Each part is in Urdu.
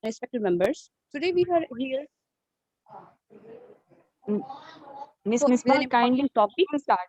respected members. Today we are here Miss with Misbah, an important kindly topic. start.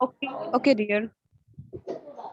Okay, dear.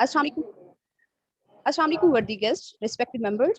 Assalamu alaikum, worthy guests, respected members,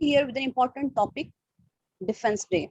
here with an important topic, Defense Day.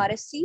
RSC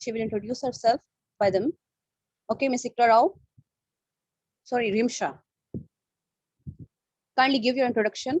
She will introduce herself by them. Okay, Miss Ikra Rao. Sorry, Rimsha. Kindly give your introduction.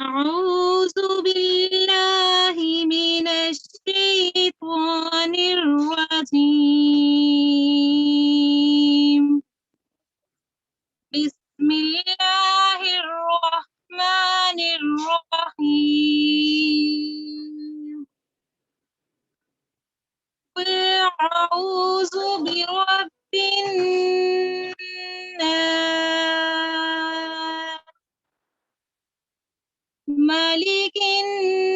أعوذ بالله من الشيطان الرجيم. بسم الله الرحمن الرحيم. قل أعوذ برب الناس ملك الناس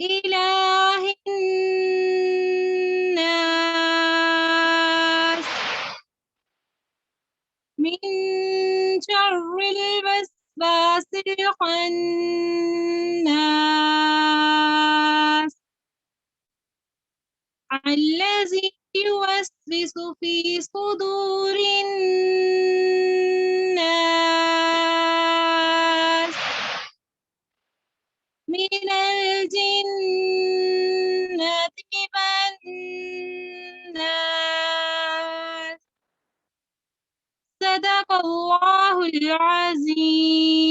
إله الناس من شر الوسواس الخناس الذي يوسوس في صدور الناس من الجنة والناس. صدق الله العظيم.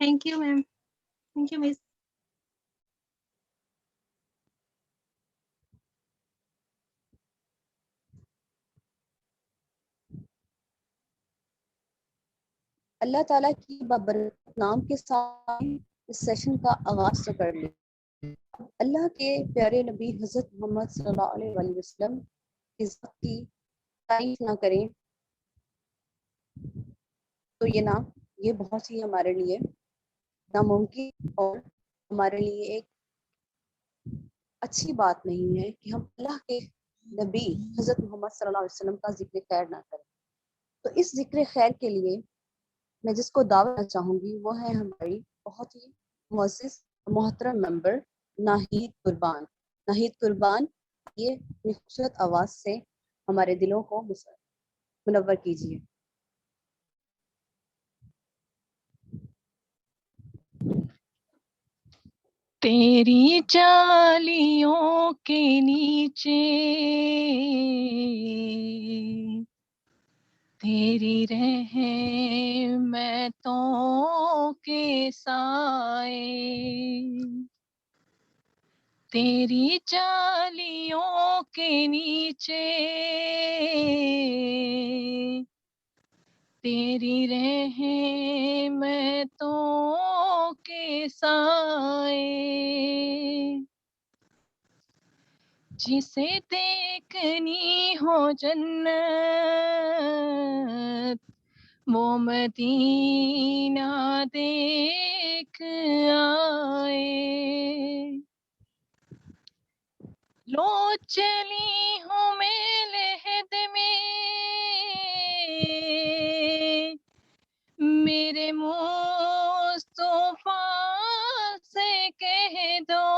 Thank you, ma'am. Thank you, miss. اللہ تعالیٰ کی بابرکت نام کے ساتھ اس سیشن کا آغاز تو کر لیں۔ اللہ کے پیارے نبی حضرت محمد صلی اللہ علیہ وآلہ وسلم کی ذات کی تعریف نہ کریں تو یہ بہت ہی ہمارے لیے ناممکن اور ہمارے لیے ایک اچھی بات نہیں ہے کہ ہم اللہ کے نبی حضرت محمد صلی اللہ علیہ وسلم کا ذکر خیر نہ کریں۔ تو اس ذکر خیر کے لیے میں جس کو دعوت چاہوں گی وہ ہے ہماری بہت ہی معزز محترم ممبر ناہید قربان۔ ناہید قربان، یہ اپنی خوبصورت آواز سے ہمارے دلوں کو منور کیجیے۔ تیری جالیوں کے نیچے تیری رحمتوں کے سائے، تیری جالیوں کے نیچے تیری رحمتوں کے سائے، جسے دیکھنی ہو جنت وہ مدینہ دیکھ آئے، لو چلی ہوں میں لحد میں میرے مصطفیٰ سے کہہ دو،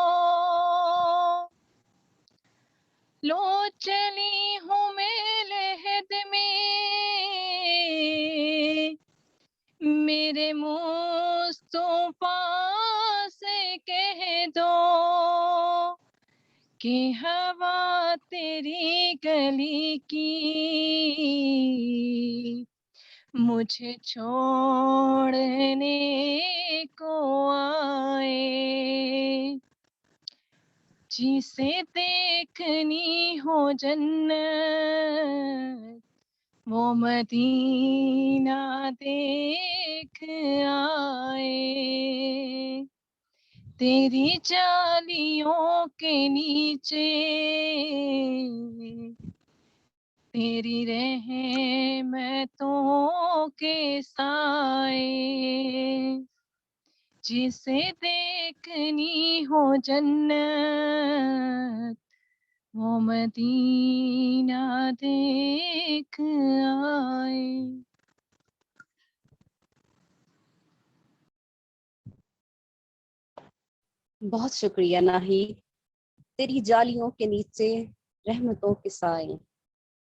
لو چلی ہوں میں لحد میں میرے مصطفیٰ سے کہہ دو کہ ہوا تیری گلی کی مجھے چھوڑنے کو آئے، جسے دیکھنی ہو جنت وہ مدینہ دیکھ آئے، تیری جالیوں کے نیچے تیری رحمتوں کے سائے، جسے دیکھنی ہو جنت وہ مدینہ دیکھ آئے۔ بہت شکریہ ناہید۔ تیری جالیوں کے نیچے رحمتوں کے سائے،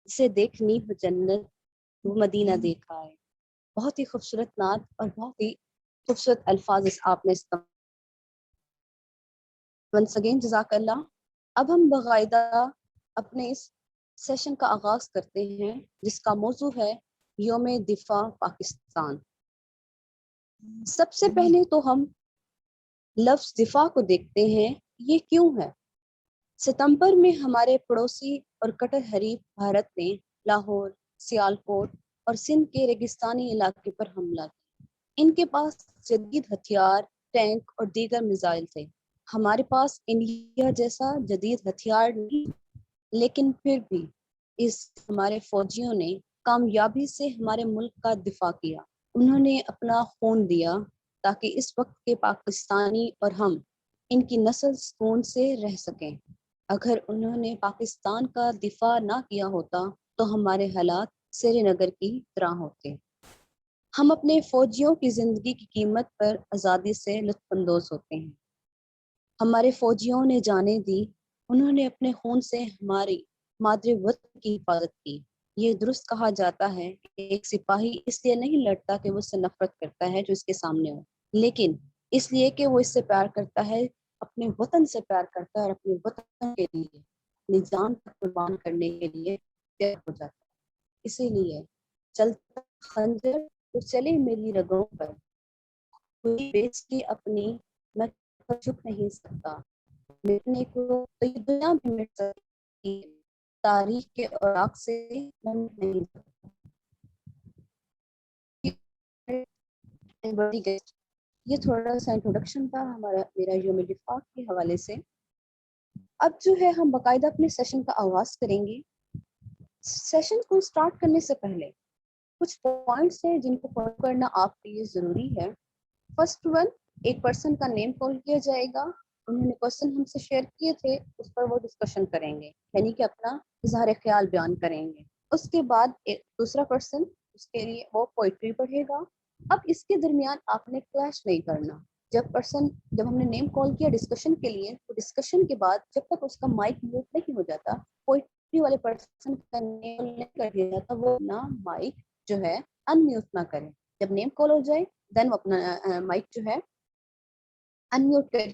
جسے دیکھنی ہو جنت وہ مدینہ دیکھا ہے۔ بہت ہی خوبصورت نعت اور بہت ہی خوبصورت الفاظ آپ نے استعمال۔ ونس اگین جزاک اللہ۔ اب ہم باقاعدہ اپنے اس سیشن کا آغاز کرتے ہیں جس کا موضوع ہے یوم دفاع پاکستان۔ سب سے پہلے تو ہم لفظ دفاع کو دیکھتے ہیں، یہ کیوں ہے؟ ستمبر میں ہمارے پڑوسی اور کٹر حریف بھارت نے لاہور، سیالکوٹ اور سندھ کے ریگستانی علاقے پر حملہ کیا۔ ان کے پاس جدید ہتھیار، ٹینک اور دیگر میزائل تھے۔ ہمارے پاس انڈیا جیسا جدید ہتھیار نہیں، لیکن پھر بھی ہمارے فوجیوں نے کامیابی سے ہمارے ملک کا دفاع کیا۔ انہوں نے اپنا خون دیا تاکہ اس وقت کے پاکستانی اور ہم ان کی نسل سکون سے رہ سکیں۔ اگر انہوں نے پاکستان کا دفاع نہ کیا ہوتا تو ہمارے حالات سری نگر کی طرح ہوتے۔ ہم اپنے فوجیوں کی زندگی کی قیمت پر آزادی سے لطف اندوز ہوتے ہیں۔ ہمارے فوجیوں نے جانیں دی، انہوں نے اپنے خون سے ہماری مادر وطن کی حفاظت کی۔ یہ درست کہا جاتا ہے کہ ایک سپاہی اس لیے نہیں لڑتا کہ وہ اس سے نفرت کرتا ہے جو اس کے سامنے ہو، لیکن اس لیے کہ وہ اس سے پیار کرتا ہے، اپنے وطن سے پیار کرتا ہے اور اپنے وطن کے لیے اپنی جان کو قربان کرنے کے لیے تیار ہو جاتا ہے۔ اسی لیے چلتا خنجر تو چلے میری رگوں پر، کوئی بیچ کے اپنی میں جھک نہیں سکتا، مٹنے کو تو یہ دنیا بھی مٹ سکتی ہے، تاریخ کے اوراق سے مٹ نہیں سکتا۔ یہ تھوڑا سا انٹروڈکشن تھا میرا یوم دفاع کے حوالے سے. اب جو ہے ہم باقاعدہ اپنے سیشن کا آغاز کریں گے. سیشن کو سٹارٹ کرنے سے پہلے کچھ پوائنٹس ہیں جن کو فالو کرنا آپ کے لیے ضروری ہے. فرسٹ ون، ایک پرسن کا نیم کال کیا جائے گا. انہوں نے کوشچن ہم سے شیئر کیے تھے، اس پر وہ ڈسکشن کریں گے، یعنی کہ اپنا اظہار خیال بیان کریں گے. اس کے بعد ایک دوسرا پرسن، اس کے لیے وہ پوئٹری پڑھے گا. اب اس کے درمیان آپ نے کلیش نہیں کرنا. جب ہم نے نیم کال کیا ڈسکشن کے لیے، تو ڈسکشن کے بعد جب تک اس کا مائک میوٹ نہیں ہو جاتا، پوئٹری والے پرسن کا نیم نہیں کر دیا جاتا، وہ اپنا مائک جو ہے ان میوٹ نہ کرے. جب نیم کال ہو جائے دین وہ اپنا مائک جو ہے ان میوٹ کر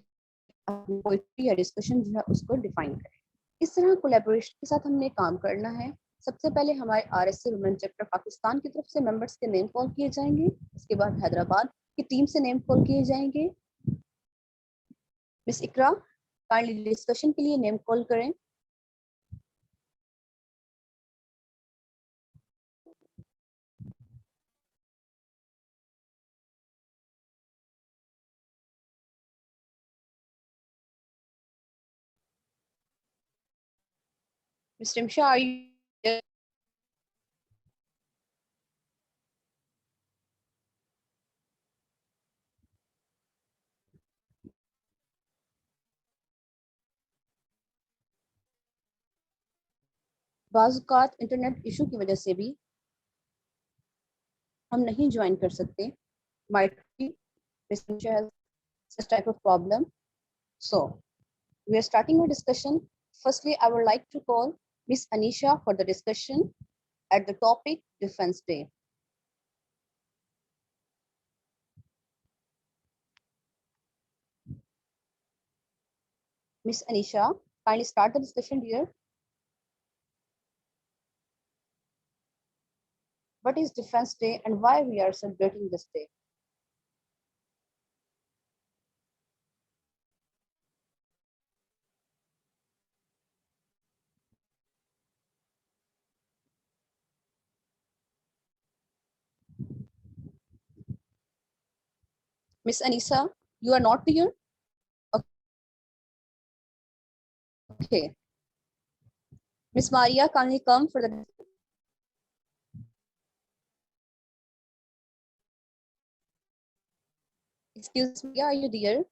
پوئٹری یا ڈسکشن جو ہے اس کو ڈیفائن کرے. اس طرح کولیبوریشن کے ساتھ ہم نے کام کرنا ہے. سب سے پہلے ہمارے RSC وومن چیپٹر پاکستان کی طرف سے ممبرس کے نیم کال کیے جائیں گے. اس کے بعد حیدرآباد کی ٹیم سے نیم کال کیے جائیں گے. مس اقرا کائنڈلی ڈسکشن کے لیے نیم کال کریں. Ms. Rimsha, are you there? بعض اوقات انٹرنیٹ ایشو کی وجہ سے بھی ہم نہیں جوائن کر سکتے. Might be Ms. Rimsha has such type of problem. So, we are starting our discussion. Firstly, I would like to call Ms. Anisha for the discussion at the topic Defense Day. Ms. Anisha, kindly start the discussion, dear. What is Defense Day and why we are celebrating this day? Miss Anisa, you are not here? Okay. Miss Maria, kindly come for the... Excuse me, are you there?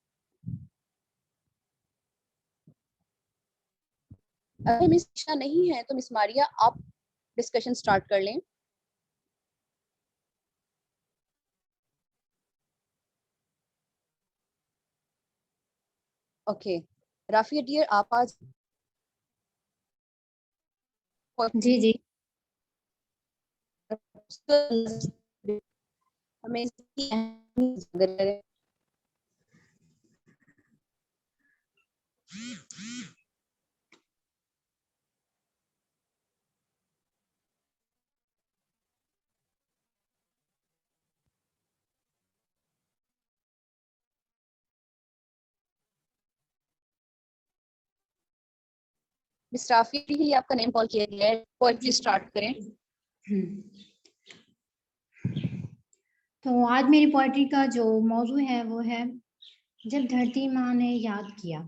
اگر مس عائشہ نہیں ہے تو مس ماریا آپ ڈسکشن سٹارٹ کر لیں. اوکے رافیہ ڈیئر آپ آج جی ہمیں مس رافیہ کے لیے آپ کا نیم کال کیا گیا ہے. پوئٹری سٹارٹ کریں. تو آج میری پوئٹری کا جو موضوع ہے وہ ہے جب دھرتی ماں نے یاد کیا.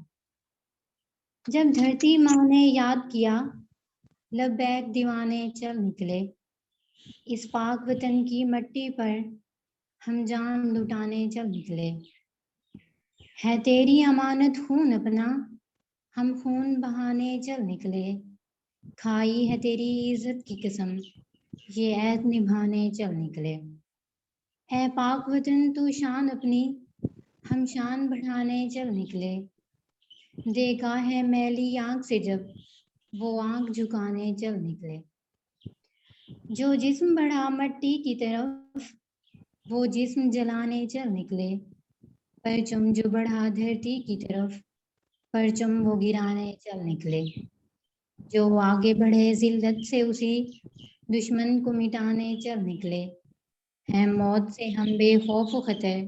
جب دھرتی ماں نے یاد کیا لبیک دیوانے چل نکلے. اس پاک وطن کی مٹی پر ہم جان لٹانے چل نکلے. ہے تیری امانت خون اپنا ہم خون بہانے چل نکلے. کھائی ہے تیری عزت کی قسم یہ عہد نبھانے چل نکلے. اے پاک وطن تو شان اپنی ہم شان بڑھانے چل نکلے. دیکھا ہے میلی آنکھ سے جب وہ آنکھ جھکانے چل نکلے. جو جسم بڑھا مٹی کی طرف وہ جسم جلانے چل نکلے. پرچم جو بڑھا دھرتی کی طرف پرچم وہ گرانے چل نکلے. جو آگے بڑھے ذلت سے اسی دشمن کو مٹانے چل نکلے. ہے موت سے ہم بے خوف و خطر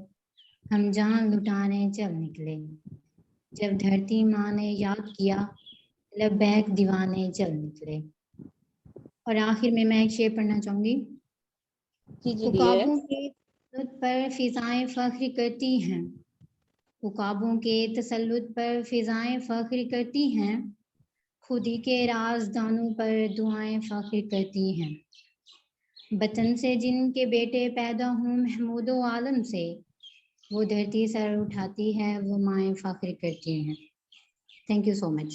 ہم جان لٹانے چل نکلے. جب دھرتی ماں نے یاد کیا لبیک دیوانے چل نکلے. اور آخر میں ایک شعر پڑھنا چاہوں گی. جی عقابوں کے پر فضائیں فخر کرتی ہیں، عقابوں کے تسلط پر فضائیں فخر کرتی ہیں، خودی کے رازدانوں پر دعائیں فخر کرتی ہیں، بطن سے جن کے بیٹے پیدا ہوں محمود و عالم سے، وہ دھرتی سر اٹھاتی ہے، وہ مائیں فخر کرتی ہیں۔ تھینک یو سو مچ۔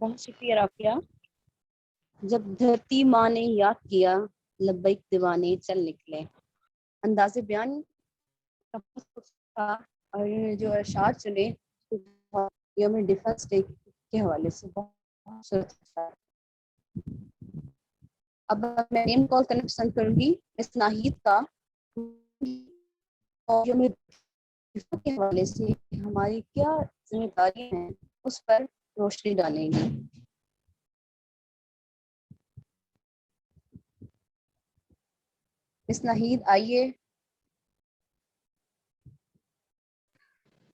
بہت شکریہ رافیہ۔ جب دھرتی ماں نے یاد کیا، لبیک دیوانے چل نکلے۔ انداز بیان کا بہت خوش تھا، اور جو ارشاد چنے یوم ڈیفنس ڈے کے حوالے سے بہت خوبصورت تھا۔ اب میں نیم کال کرنا پسند کروں گی مس ناہید کا، اور یوم ڈیفنس کے حوالے سے ہماری کیا ذمہ داریاں ہیں اس پر روشنی ڈالیں گی۔ مس ناہید آئیے،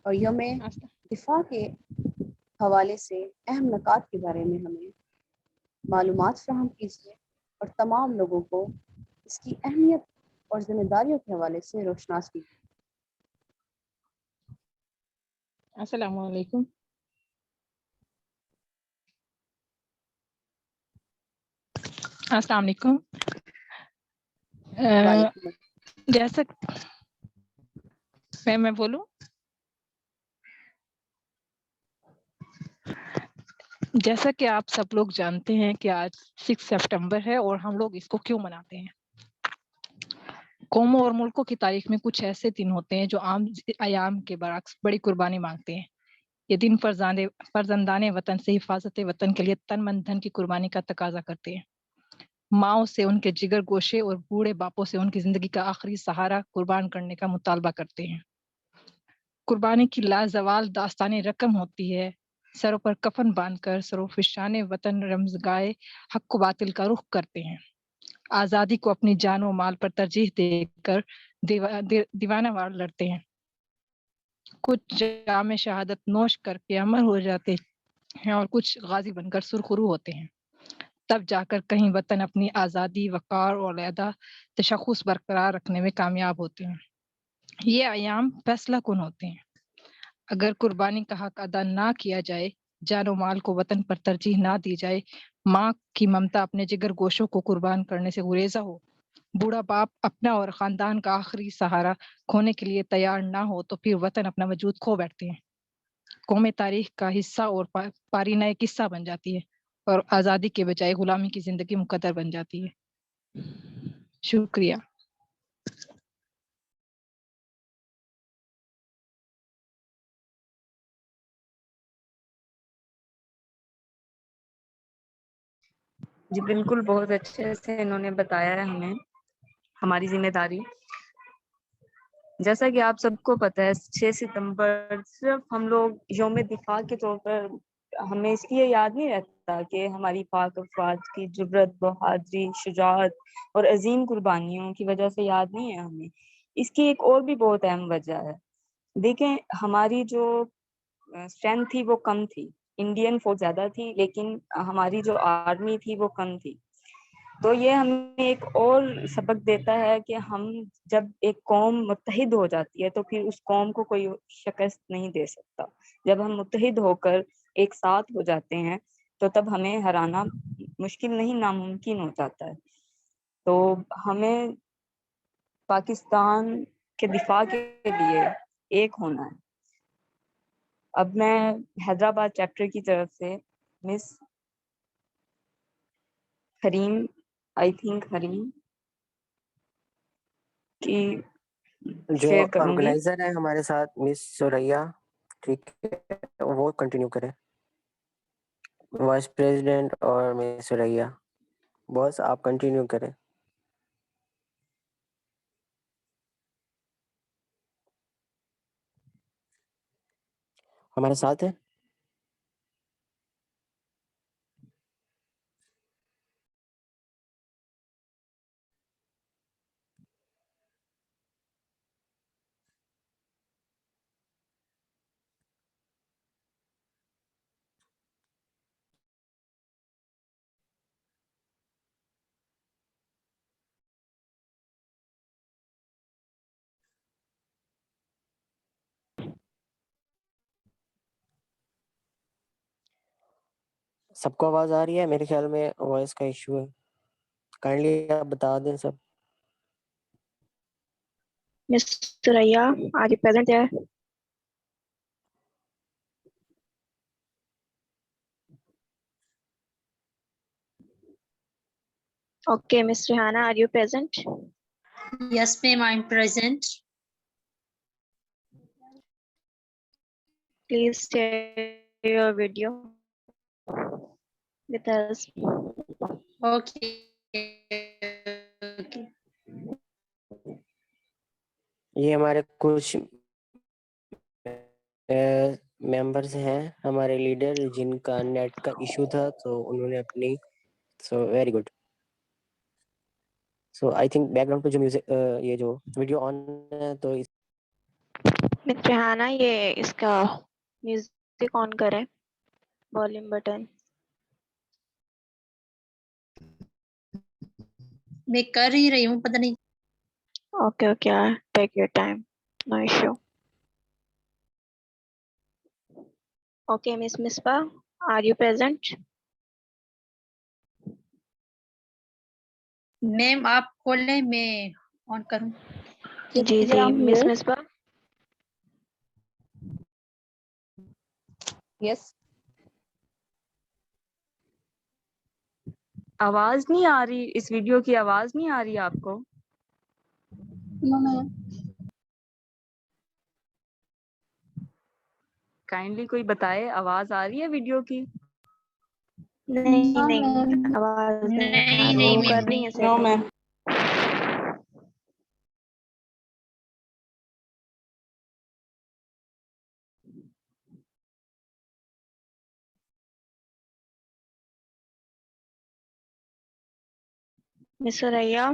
اور یوم دفاع کے حوالے سے اہم نکات کے بارے میں ہمیں معلومات فراہم کیجیے، اور تمام لوگوں کو اس کی اہمیت اور ذمہ داریوں کے حوالے سے روشناس کیجیے۔ السلام علیکم۔ السلام علیکم۔ وعلیکم السلام۔ جیسا میں بولوں، جیسا کہ آپ سب لوگ جانتے ہیں کہ آج 6 سپٹمبر ہے، اور ہم لوگ اس کو کیوں مناتے ہیں۔ قوموں اور ملکوں کی تاریخ میں کچھ ایسے دن ہوتے ہیں جو عام ایام کے برعکس بڑی قربانی مانگتے ہیں۔ یہ دن فرزندان وطن سے حفاظت وطن کے لیے تن من دھن کی قربانی کا تقاضا کرتے ہیں۔ ماؤں سے ان کے جگر گوشے اور بوڑھے باپوں سے ان کی زندگی کا آخری سہارا قربان کرنے کا مطالبہ کرتے ہیں۔ قربانی کی لازوال داستان رقم ہوتی ہے۔ سروں پر کفن باندھ کر سروفشان وطن رمزگائے حق و باطل کا رخ کرتے ہیں۔ آزادی کو اپنی جان و مال پر ترجیح دے کر دیوانہ وار لڑتے ہیں۔ کچھ جام شہادت نوش کر کے امر ہو جاتے ہیں، اور کچھ غازی بن کر سرخرو ہوتے ہیں۔ تب جا کر کہیں وطن اپنی آزادی، وقار اور علیحدہ تشخص برقرار رکھنے میں کامیاب ہوتے ہیں۔ یہ ایام فیصلہ کن ہوتے ہیں۔ اگر قربانی کا حق ادا نہ کیا جائے، جان و مال کو وطن پر ترجیح نہ دی جائے، ماں کی ممتا اپنے جگر گوشوں کو قربان کرنے سے گریزا ہو، بوڑھا باپ اپنا اور خاندان کا آخری سہارا کھونے کے لیے تیار نہ ہو، تو پھر وطن اپنا وجود کھو بیٹھتے ہیں۔ قوم تاریخ کا حصہ اور پارینہ ایک قصہ بن جاتی ہے، اور آزادی کے بجائے غلامی کی زندگی مقدر بن جاتی ہے۔ شکریہ۔ جی بالکل، بہت اچھے سے انہوں نے بتایا ہے ہمیں ہماری ذمہ داری۔ جیسا کہ آپ سب کو پتہ ہے، 6 ستمبر صرف ہم لوگ یوم دفاع کے طور پر ہمیں اس لیے یاد نہیں رہتا کہ ہماری پاک افواج کی جرأت، بہادری، شجاعت اور عظیم قربانیوں کی وجہ سے یاد نہیں ہے ہمیں۔ اس کی ایک اور بھی بہت اہم وجہ ہے۔ دیکھیں، ہماری جو اسٹرینتھ تھی وہ کم تھی، انڈین فورس زیادہ تھی لیکن ہماری جو آرمی تھی وہ کم تھی۔ تو یہ ہمیں ایک اور سبق دیتا ہے کہ ہم جب ایک قوم متحد ہو جاتی ہے تو پھر اس قوم کو کوئی شکست نہیں دے سکتا۔ جب ہم متحد ہو کر ایک ساتھ ہو جاتے ہیں تو تب ہمیں ہرانا مشکل نہیں، ناممکن ہو جاتا ہے۔ تو ہمیں پاکستان کے دفاع کے لیے ایک ہونا ہے۔ اب میں حیدرآباد چیپٹر کی طرف سے مس حریم، حریم کی جو شیئر کروں گی۔ آرگنائزر ہے ہمارے ساتھ مس سوریا، ٹھیک ہے، وہ کنٹینیو کریں۔ وائس پریزیڈنٹ اور مس سوریا، بس آپ کنٹینیو کریں۔ ہمارے ساتھ ہیں؟ سب کو آواز آ رہی ہے؟ میرے خیال میں وائس کا ایشو ہے. کائنڈلی آپ بتا دیں سب. Miss Suraya, are you present there? Okay, Miss Rihanna, are you present? Yes, ma'am, I'm present. Please share your video with us. Okay. Okay. یہ ہمارے کچھ ممبرس ہیں ہمارے لیڈر جن کا نیٹ کا ایشو تھا تو انہوں نے اپنی so very good. So I think back ground پہ جو میوزک یہ جو ویڈیو آن ہے تو Miss Rihanna, یہ اس کا میوزک آن کریں والیوم بٹن. میں کر ہی رہی ہوں پتہ نہیں. Okay, okay, take your time, no issue. Okay, Miss Misbah, are you present? میم آپ کھول لیں میں آن کروں. جی جی Miss Misbah. یس. آواز نہیں آ رہی، اس ویڈیو کی آواز نہیں آ رہی آپ کو؟ کائنڈلی کوئی بتائے آواز آ رہی ہے ویڈیو کی؟ نہیں نہیں آواز نہیں آ رہی، وہ کر رہی ہیں نو سیٹنگ. میم. Miss Suraya.